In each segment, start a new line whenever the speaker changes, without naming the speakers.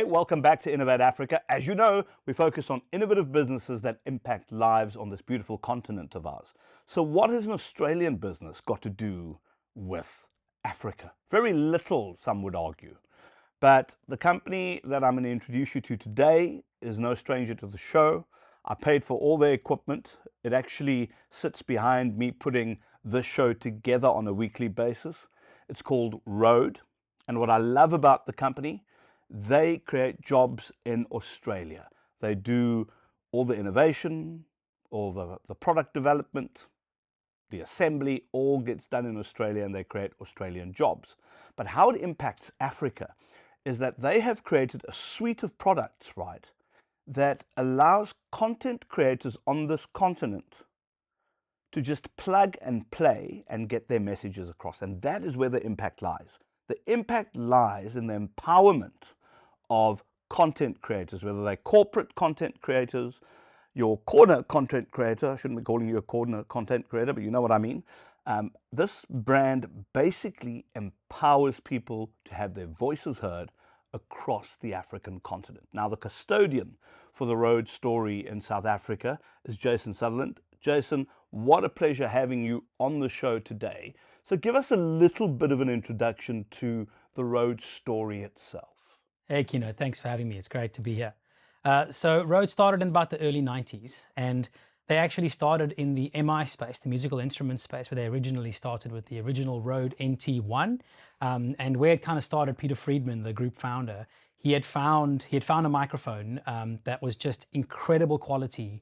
welcome back to Innovate Africa. As you know, we focus on innovative businesses that impact lives on this beautiful continent of ours. So what has an Australian business got to do with Africa? Very little, some would argue. But the company that I'm going to introduce you to today is no stranger to the show. I paid for all their equipment. It actually sits behind me putting this show together on a weekly basis. It's called RØDE. And what I love about the company, they create jobs in Australia. They do all the innovation, all the product development, the assembly, all gets done in Australia, and they create Australian jobs. But how it impacts Africa is that they have created a suite of products, right, that allows content creators on this continent to just plug and play and get their messages across. And that is where the impact lies. The impact lies in the empowerment of content creators, whether they're corporate content creators, your corner content creator. I shouldn't be calling you a corner content creator, but you know what I mean. This brand basically empowers people to have their voices heard across the African continent. Now, the custodian for the RØDE story in South Africa is Jason Sutherland. Jason, what a pleasure having you on the show today. So give us a little bit of an introduction to the RØDE story itself.
Hey, Kino, thanks for having me. It's great to be here. So RØDE started in about the early 90s, and they actually started in the MI space, the musical instrument space, where they originally started with the original RØDE NT1. And where it kind of started, Peter Friedman, the group founder, he had found a microphone that was just incredible quality,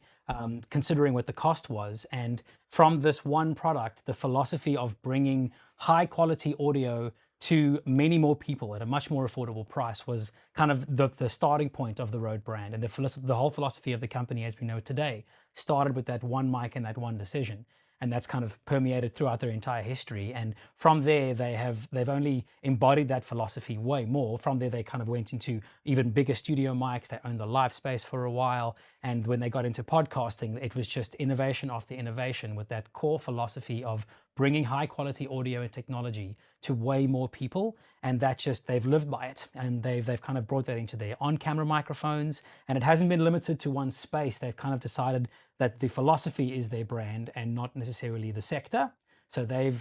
considering what the cost was. And from this one product, the philosophy of bringing high quality audio to many more people at a much more affordable price was kind of the starting point of the RØDE brand. And the whole philosophy of the company as we know it today started with that one mic and that one decision. And that's kind of permeated throughout their entire history. And from there, they've only embodied that philosophy way more. From there, they kind of went into even bigger studio mics. They owned the live space for a while. And when they got into podcasting, it was just innovation after innovation with that core philosophy of bringing high quality audio and technology to way more people. And that just, they've lived by it. And they've kind of brought that into their on-camera microphones. And it hasn't been limited to one space. They've kind of decided that the philosophy is their brand and not necessarily the sector. So they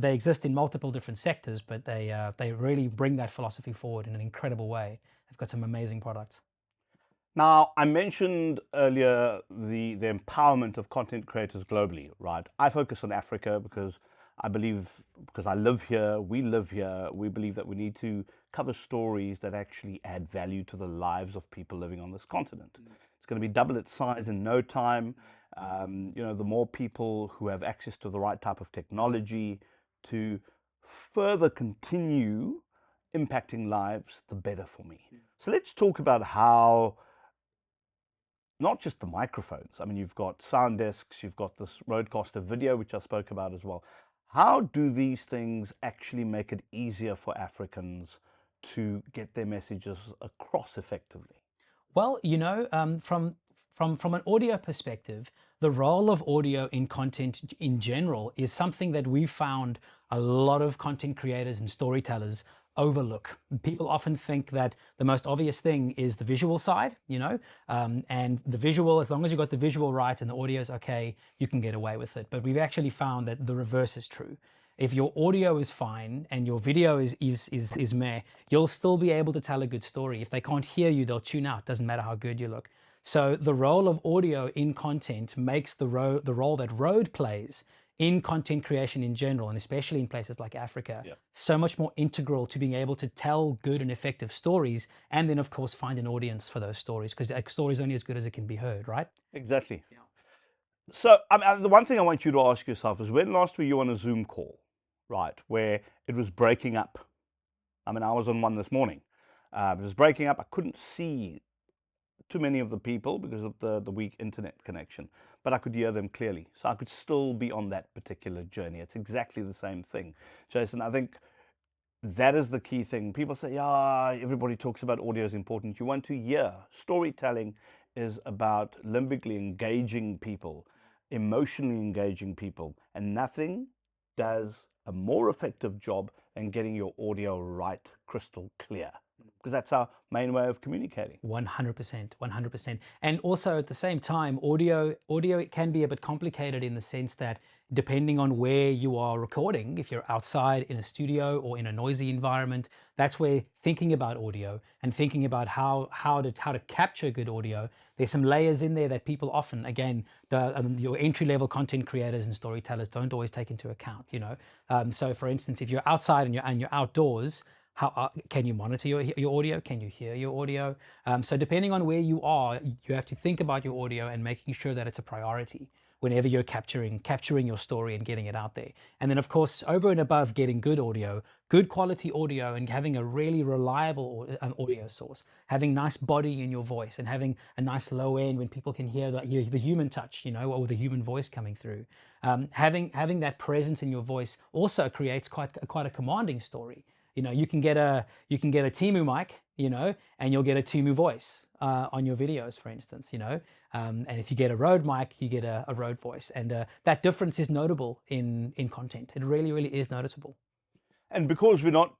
exist in multiple different sectors, but they really bring that philosophy forward in an incredible way. They've got some amazing products.
Now, I mentioned earlier the empowerment of content creators globally, right? I focus on Africa because I live here, we live here, we believe that we need to cover stories that actually add value to the lives of people living on this continent. It's going to be double its size in no time. The more people who have access to the right type of technology to further continue impacting lives, the better for me. So let's talk about how, not just the microphones. I mean, you've got sound desks, you've got this Rodecaster video, which I spoke about as well. How do these things actually make it easier for Africans to get their messages across effectively?
Well, from an audio perspective, the role of audio in content in general is something that we've found a lot of content creators and storytellers overlook. People often think that the most obvious thing is the visual side, and the visual, as long as you got the visual right and the audio is okay, you can get away with it. But we've actually found that the reverse is true. If your audio is fine and your video is meh, you'll still be able to tell a good story. If they can't hear you, they'll tune out. Doesn't matter how good you look. So the role of audio in content makes the role that RØDE plays in content creation in general, and especially in places like Africa, so much more integral to being able to tell good and effective stories, and then of course find an audience for those stories, because a story is only as good as it can be heard, right?
Exactly. Yeah. So the one thing I want you to ask yourself is, when last were you on a Zoom call, right, where it was breaking up? I mean, I was on one this morning. It was breaking up. I couldn't see too many of the people because of the weak internet connection, but I could hear them clearly. So I could still be on that particular journey. It's exactly the same thing. Jason, I think that is the key thing. People say, yeah, everybody talks about audio is important. You want to hear. Storytelling is about limbically engaging people, emotionally engaging people, and nothing does a more effective job than getting your audio right, crystal clear. because that's our main way of communicating.
100%, 100%. And also at the same time, audio can be a bit complicated in the sense that depending on where you are recording, if you're outside in a studio or in a noisy environment, that's where thinking about audio and thinking about how to capture good audio, there's some layers in there that people often, again, your entry-level content creators and storytellers don't always take into account, you know. So for instance, if you're outside and you're outdoors, how can you monitor your audio? Can you hear your audio? So depending on where you are, you have to think about your audio and making sure that it's a priority whenever you're capturing your story and getting it out there. And then of course, over and above getting good audio, good quality audio and having a really reliable audio source, having nice body in your voice and having a nice low end when people can hear the human touch, you know, or the human voice coming through. Having that presence in your voice also creates quite a commanding story. You know, you can get a Timu mic, you know, and you'll get a Timu voice on your videos, for instance, you know. And if you get a Rode mic, you get a Rode voice, and that difference is notable in content. It really, really is noticeable.
And because we're not,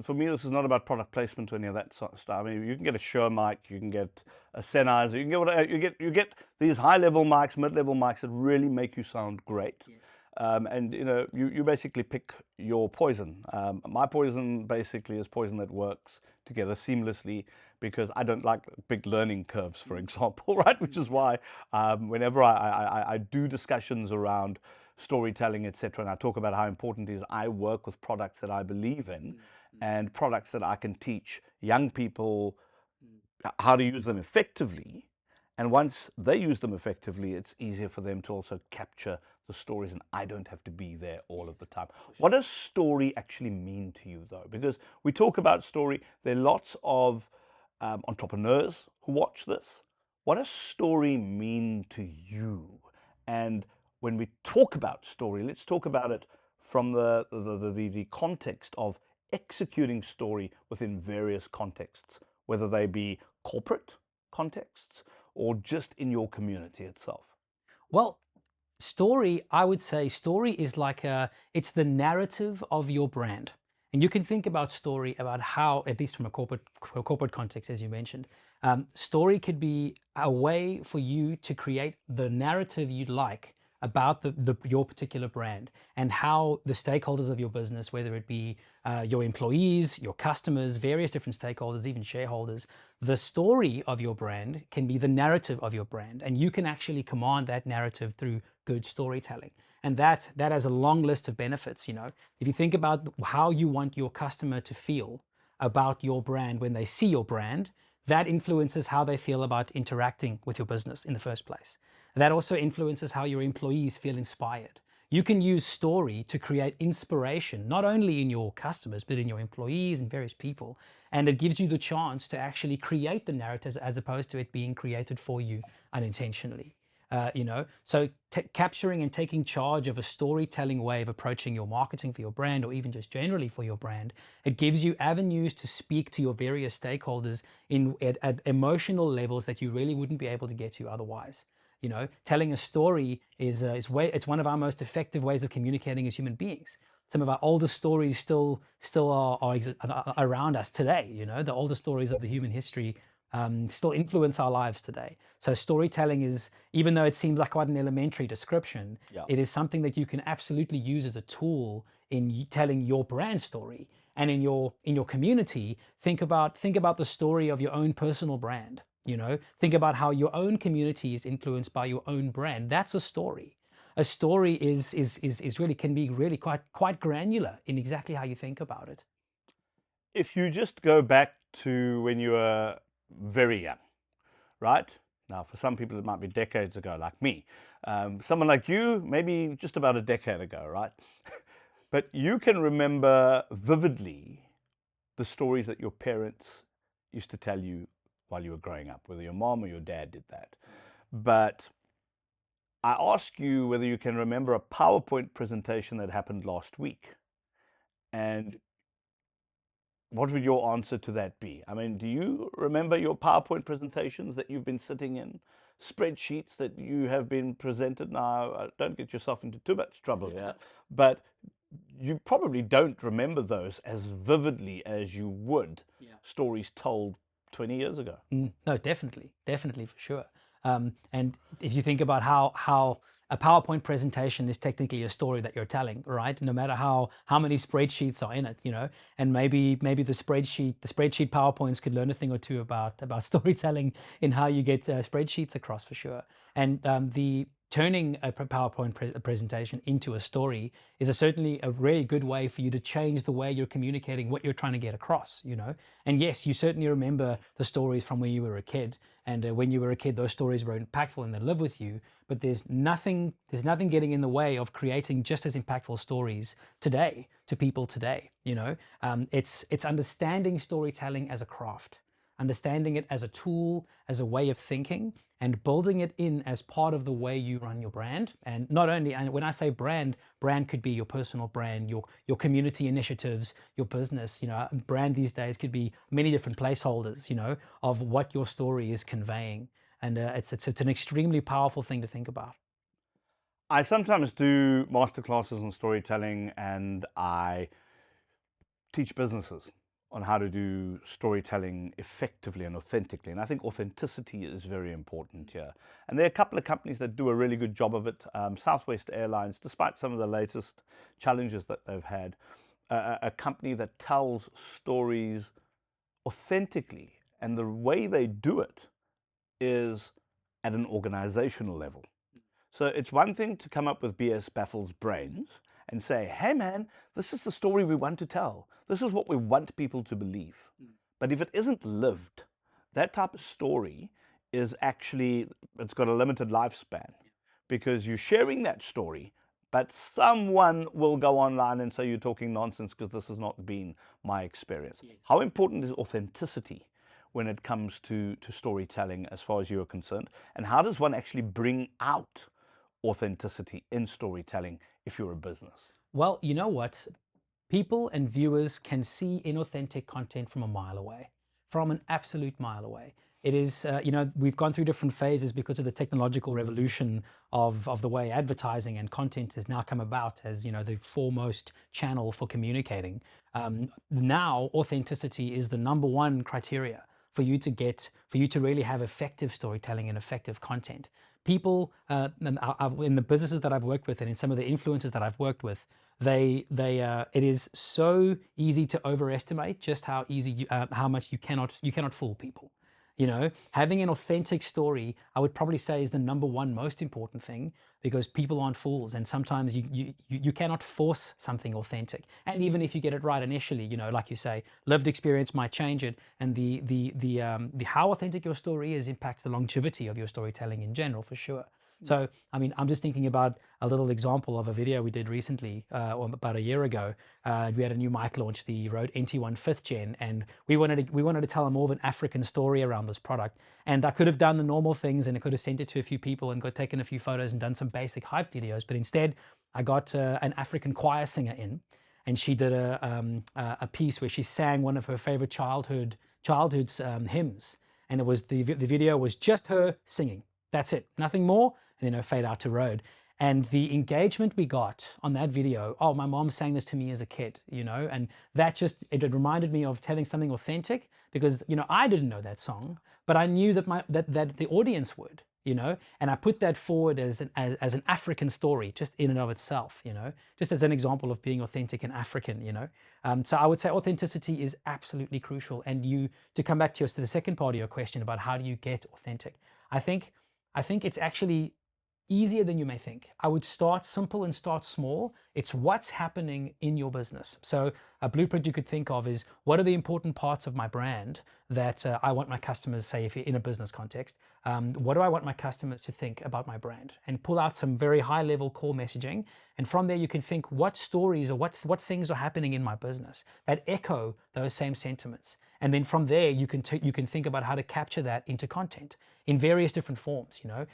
for me, this is not about product placement or any of that sort of stuff. I mean, you can get a Shure mic, you can get a Sennheiser, you can get whatever, you get these high-level mics, mid-level mics that really make you sound great. Yes. And you know, you basically pick your poison. My poison basically is poison that works together seamlessly, because I don't like big learning curves, for example, right? Which is why whenever I do discussions around storytelling, etc., and I talk about how important it is, I work with products that I believe in and products that I can teach young people how to use them effectively. And once they use them effectively, it's easier for them to also capture the stories, and I don't have to be there all of the time. What does story actually mean to you, though? Because we talk about story, there are lots of entrepreneurs who watch this. What does story mean to you? And when we talk about story, let's talk about it from the context of executing story within various contexts, whether they be corporate contexts or just in your community itself.
Well, story, I would say story is like it's the narrative of your brand. And you can think about story about how, at least from a corporate context, as you mentioned, story could be a way for you to create the narrative you'd like about your particular brand and how the stakeholders of your business, whether it be your employees, your customers, various different stakeholders, even shareholders, the story of your brand can be the narrative of your brand, and you can actually command that narrative through good storytelling. And that has a long list of benefits. You know, if you think about how you want your customer to feel about your brand when they see your brand, that influences how they feel about interacting with your business in the first place. That also influences how your employees feel inspired. You can use story to create inspiration, not only in your customers, but in your employees and various people. And it gives you the chance to actually create the narratives as opposed to it being created for you unintentionally. You know, so capturing and taking charge of a storytelling way of approaching your marketing for your brand, or even just generally for your brand, it gives you avenues to speak to your various stakeholders at emotional levels that you really wouldn't be able to get to otherwise. You know, telling a story it's one of our most effective ways of communicating as human beings. Some of our oldest stories still are around us today. You know, the oldest stories of the human history still influence our lives today. So storytelling is, even though it seems like quite an elementary description,
Yeah.
it is something that you can absolutely use as a tool in telling your brand story. And in your community, think about the story of your own personal brand. You know, think about how your own community is influenced by your own brand. That's a story. A story is really, can be really quite granular in exactly how you think about it.
If you just go back to when you were very young, right? Now, for some people, it might be decades ago, like me. Someone like you, maybe just about a decade ago, right? But you can remember vividly the stories that your parents used to tell you while you were growing up, whether your mom or your dad did that. But I ask you whether you can remember a PowerPoint presentation that happened last week. And what would your answer to that be? I mean, do you remember your PowerPoint presentations that you've been sitting in, spreadsheets that you have been presented? Now, don't get yourself into too much trouble here, but you probably don't remember those as vividly as you would
Yeah.
stories told 20 years ago.
No, definitely for sure. And if you think about how a PowerPoint presentation is technically a story that you're telling, right? No matter how many spreadsheets are in it, and maybe the spreadsheet PowerPoints could learn a thing or two about storytelling in how you get spreadsheets across for sure. And the turning a PowerPoint presentation into a story is certainly a really good way for you to change the way you're communicating what you're trying to get across, And yes, you certainly remember the stories from when you were a kid, and when you were a kid, those stories were impactful and they live with you. But there's nothing getting in the way of creating just as impactful stories today to people today. It's understanding storytelling as a craft, understanding it as a tool, as a way of thinking, and building it in as part of the way you run your brand. And not only, and when I say brand could be your personal brand, your community initiatives, your business. Brand these days could be many different placeholders, of what your story is conveying. And it's an extremely powerful thing to think about.
I sometimes do masterclasses on storytelling, and I teach businesses on how to do storytelling effectively and authentically. And I think authenticity is very important here. And there are a couple of companies that do a really good job of it. Southwest Airlines, despite some of the latest challenges that they've had, a company that tells stories authentically. And the way they do it is at an organizational level. So it's one thing to come up with BS baffles brains and say, hey man, this is the story we want to tell. This is what we want people to believe. But if it isn't lived, that type of story is actually, it's got a limited lifespan, because you're sharing that story, but someone will go online and say you're talking nonsense because this has not been my experience. How important is authenticity when it comes to storytelling as far as you are concerned? And how does one actually bring out authenticity in storytelling if you're a business?
Well, you know what? People and viewers can see inauthentic content from a mile away, from an absolute mile away. It is, we've gone through different phases because of the technological revolution of the way advertising and content has now come about as, the foremost channel for communicating. Now, authenticity is the number one criteria for you to really have effective storytelling and effective content. People in the businesses that I've worked with and in some of the influencers that I've worked with, it is so easy to overestimate just how much you cannot fool people. Having an authentic story, I would probably say, is the number one most important thing, because people aren't fools, and sometimes you cannot force something authentic. And even if you get it right initially, like you say, lived experience might change it, and the how authentic your story is impacts the longevity of your storytelling in general, for sure. So, I mean, I'm just thinking about a little example of a video we did recently, or about a year ago. We had a new mic launch, the Rode NT1 5th Gen, and we wanted to tell a more of an African story around this product. And I could have done the normal things, and I could have sent it to a few people and taken a few photos and done some basic hype videos. But instead, I got an African choir singer in, and she did a piece where she sang one of her favorite childhood's hymns, and it was the video was just her singing. That's it, nothing more. And fade out to Rode. And the engagement we got on that video, oh, my mom sang this to me as a kid, and that it reminded me of telling something authentic, because, I didn't know that song, but I knew that that the audience would, and I put that forward as an African story, just in and of itself, just as an example of being authentic and African, So I would say authenticity is absolutely crucial. And to come back to the second part of your question about how do you get authentic, I think it's actually easier than you may think. I would start simple and start small. It's what's happening in your business. So a blueprint you could think of is, what are the important parts of my brand that I want my customers, say if you're in a business context, what do I want my customers to think about my brand? And pull out some very high level core messaging. And from there you can think, what stories or what things are happening in my business that echo those same sentiments. And then from there you can think about how to capture that into content, in various different forms, you know,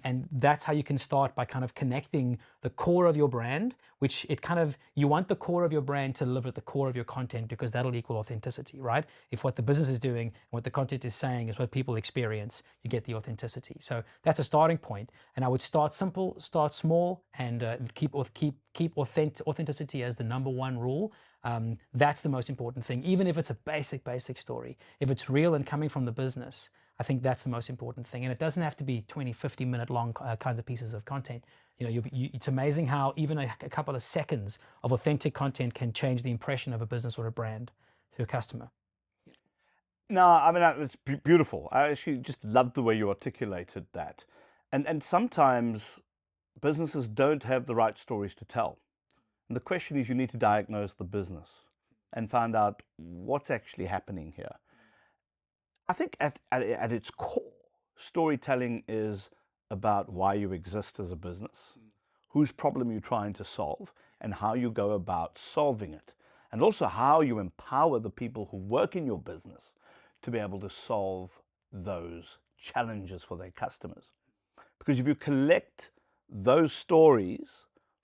and that's how you can start, by kind of connecting the core of your brand, which it kind of, you want the core of your brand to live at the core of your content, because that'll equal authenticity, right? If what the business is doing and what the content is saying is what people experience, you get the authenticity. So that's a starting point. And I would start simple, start small, and keep authenticity as the number one rule. That's the most important thing, even if it's a basic story. If it's real and coming from the business, I think that's the most important thing. And it doesn't have to be 20, 50-minute long kinds of pieces of content. You know, it's amazing how even a couple of seconds of authentic content can change the impression of a business or a brand to a customer.
No, I mean, it's beautiful. I actually just love the way you articulated that. And sometimes businesses don't have the right stories to tell. And the question is, you need to diagnose the business and find out what's actually happening here. I think at its core, storytelling is about why you exist as a business, whose problem you're trying to solve, and how you go about solving it. And also how you empower the people who work in your business to be able to solve those challenges for their customers. Because if you collect those stories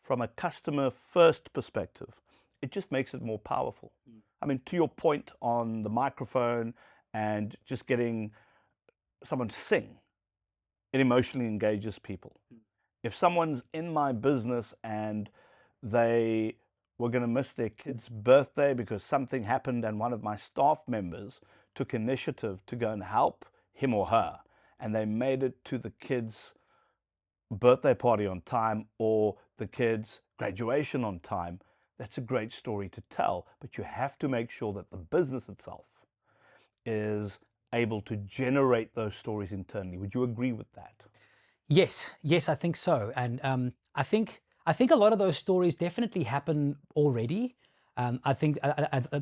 from a customer first perspective, it just makes it more powerful. I mean, to your point on the microphone and just getting someone to sing, it emotionally engages people. If someone's in my business and they were going to miss their kid's birthday because something happened and one of my staff members took initiative to go and help him or her, and they made it to the kid's birthday party on time or the kid's graduation on time, that's a great story to tell. But you have to make sure that the business itself is able to generate those stories internally. Would you agree with that?
Yes, I think so. And I think a lot of those stories definitely happen already. I think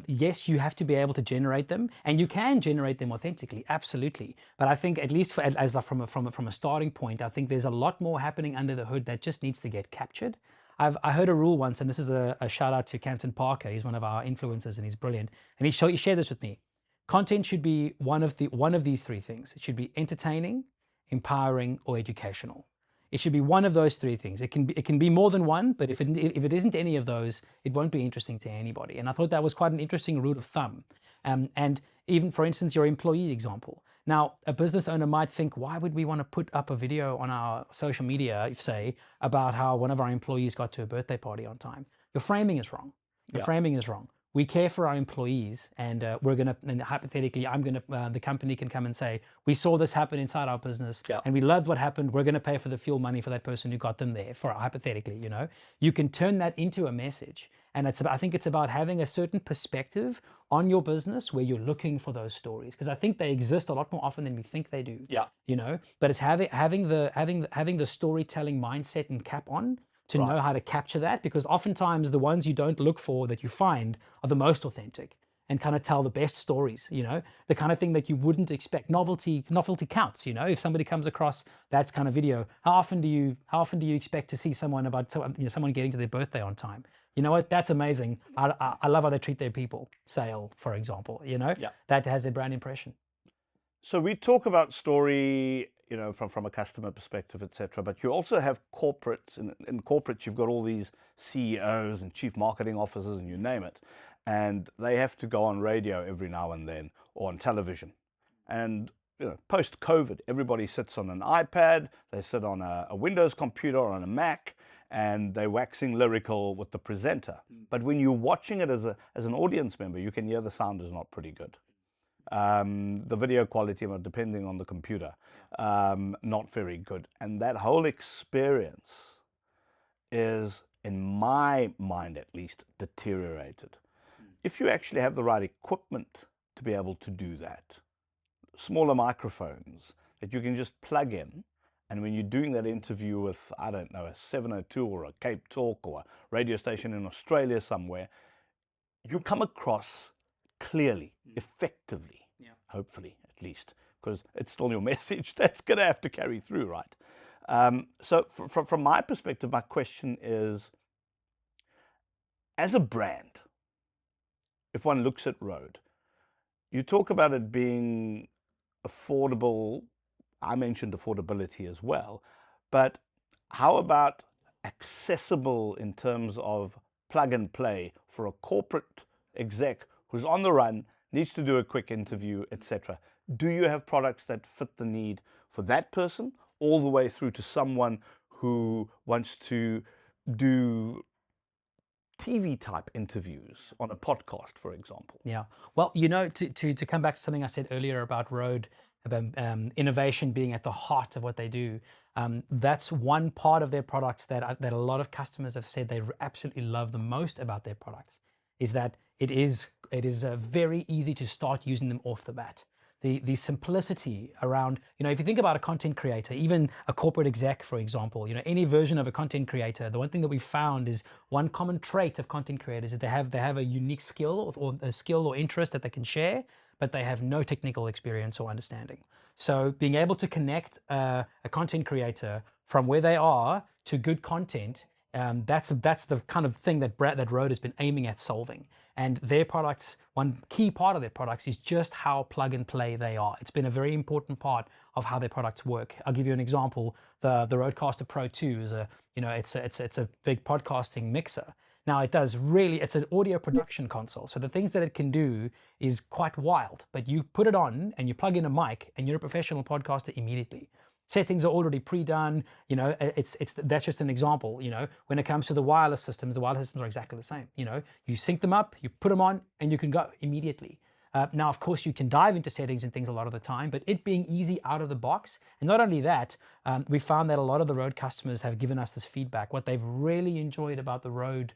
yes, you have to be able to generate them, and you can generate them authentically, absolutely. But I think, at least from a starting point, I think there's a lot more happening under the hood that just needs to get captured. I heard a rule once, and this is a shout out to Canton Parker. He's one of our influencers, and he's brilliant. And he shared this with me. Content should be one of these three things. It should be entertaining, empowering, or educational. It should be one of those three things. It can be more than one, but if it isn't any of those, it won't be interesting to anybody. And I thought that was quite an interesting rule of thumb. And even, for instance, your employee example. Now, a business owner might think, why would we want to put up a video on our social media, say, about how one of our employees got to a birthday party on time? Your framing is wrong. Your framing is wrong. We care for our employees, and we're going to, and hypothetically, the company can come and say, we saw this happen inside our business, and we loved what happened. We're going to pay for the fuel money for that person who got them there, for hypothetically, you know. You can turn that into a message. And I think it's about having a certain perspective on your business where you're looking for those stories, because I think they exist a lot more often than we think they do. You know, but it's having the storytelling mindset and cap on, to know how to capture that, because oftentimes the ones you don't look for that you find are the most authentic and kind of tell the best stories, you know, the kind of thing that you wouldn't expect. Novelty counts, you know. If somebody comes across that kind of video, how often do you expect to see someone someone getting to their birthday on time? You know what? That's amazing. I love how they treat their people. Sale, for example, you know, that has their brand impression.
So we talk about story, you know, from a customer perspective, etc. But you also have corporates. In corporates, you've got all these CEOs and chief marketing officers, and you name it, and they have to go on radio every now and then, or on television. And you know, post-COVID, everybody sits on an iPad, they sit on a Windows computer or on a Mac, and they're waxing lyrical with the presenter. But when you're watching it as an audience member, you can hear the sound is not pretty good. The video quality, depending on the computer, not very good. And that whole experience is, in my mind at least, deteriorated. If you actually have the right equipment to be able to do that, smaller microphones that you can just plug in, and when you're doing that interview with, I don't know, a 702 or a Cape Talk or a radio station in Australia somewhere, you come across clearly, effectively, hopefully at least, because it's still your message that's going to have to carry through, right? So from my perspective, my question is, as a brand, if one looks at RØDE, you talk about it being affordable, I mentioned affordability as well, but how about accessible in terms of plug and play for a corporate exec who's on the run, needs to do a quick interview, etc.? Do you have products that fit the need for that person, all the way through to someone who wants to do TV type interviews on a podcast, for example?
Yeah. Well, you know, to come back to something I said earlier about RØDE, about innovation being at the heart of what they do, that's one part of their products that a lot of customers have said they absolutely love the most about their products, is that it is very easy to start using them off the bat. The simplicity around, you know, if you think about a content creator, even a corporate exec, for example, you know, any version of a content creator, the one thing that we found is one common trait of content creators is they have a unique skill or a skill or interest that they can share, but they have no technical experience or understanding. So being able to connect a content creator from where they are to good content, that's the kind of thing that RØDE has been aiming at solving. And their products, one key part of their products is just how plug and play they are. It's been a very important part of how their products work. I'll give you an example. The Rodecaster Pro 2 is it's a big podcasting mixer. Now it's an audio production console. So the things that it can do is quite wild, but you put it on and you plug in a mic and you're a professional podcaster immediately. Settings are already pre-done, you know, that's just an example, you know. When it comes to the wireless systems are exactly the same, you know. You sync them up, you put them on, and you can go immediately. Now, of course, you can dive into settings and things a lot of the time, but it being easy out of the box, and not only that, we found that a lot of the RØDE customers have given us this feedback. What they've really enjoyed about the RØDE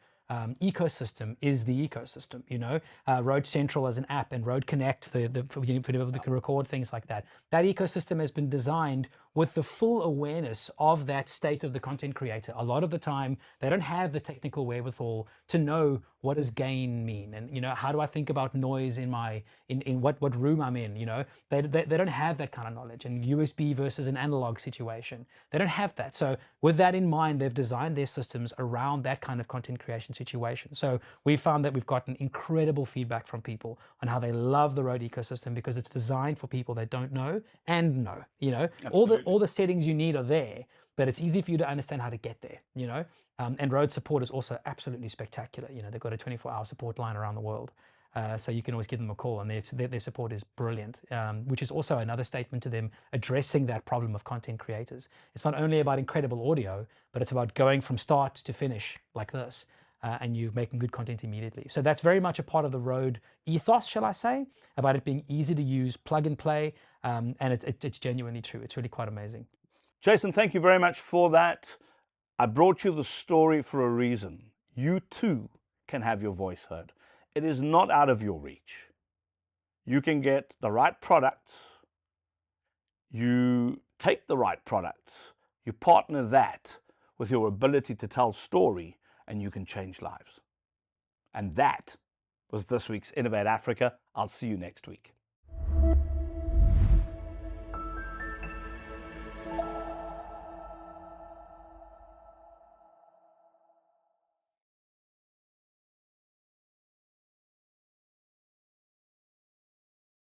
ecosystem is the ecosystem, you know. RØDE Central as an app and RØDE Connect for being able to record things like that. That ecosystem has been designed with the full awareness of that state of the content creator. A lot of the time, they don't have the technical wherewithal to know what does gain mean, and you know, how do I think about noise in what room I'm in. You know, they don't have that kind of knowledge, and USB versus an analog situation, they don't have that. So with that in mind, they've designed their systems around that kind of content creation situation. So we found that we've gotten incredible feedback from people on how they love the RØDE ecosystem because it's designed for people that don't know and know. You know, all the settings you need are there, but it's easy for you to understand how to get there, you know. And RØDE support is also absolutely spectacular. You know, they've got a 24-hour support line around the world. So you can always give them a call, and their support is brilliant, which is also another statement to them addressing that problem of content creators. It's not only about incredible audio, but it's about going from start to finish like this, and you making good content immediately. So that's very much a part of the RØDE ethos, shall I say, about it being easy to use, plug and play, and it's genuinely true. It's really quite amazing.
Jason, thank you very much for that. I brought you the story for a reason. You too can have your voice heard. It is not out of your reach. You can get the right products, you take the right products, you partner that with your ability to tell story, and you can change lives. And that was this week's Innovate Africa. I'll see you next week.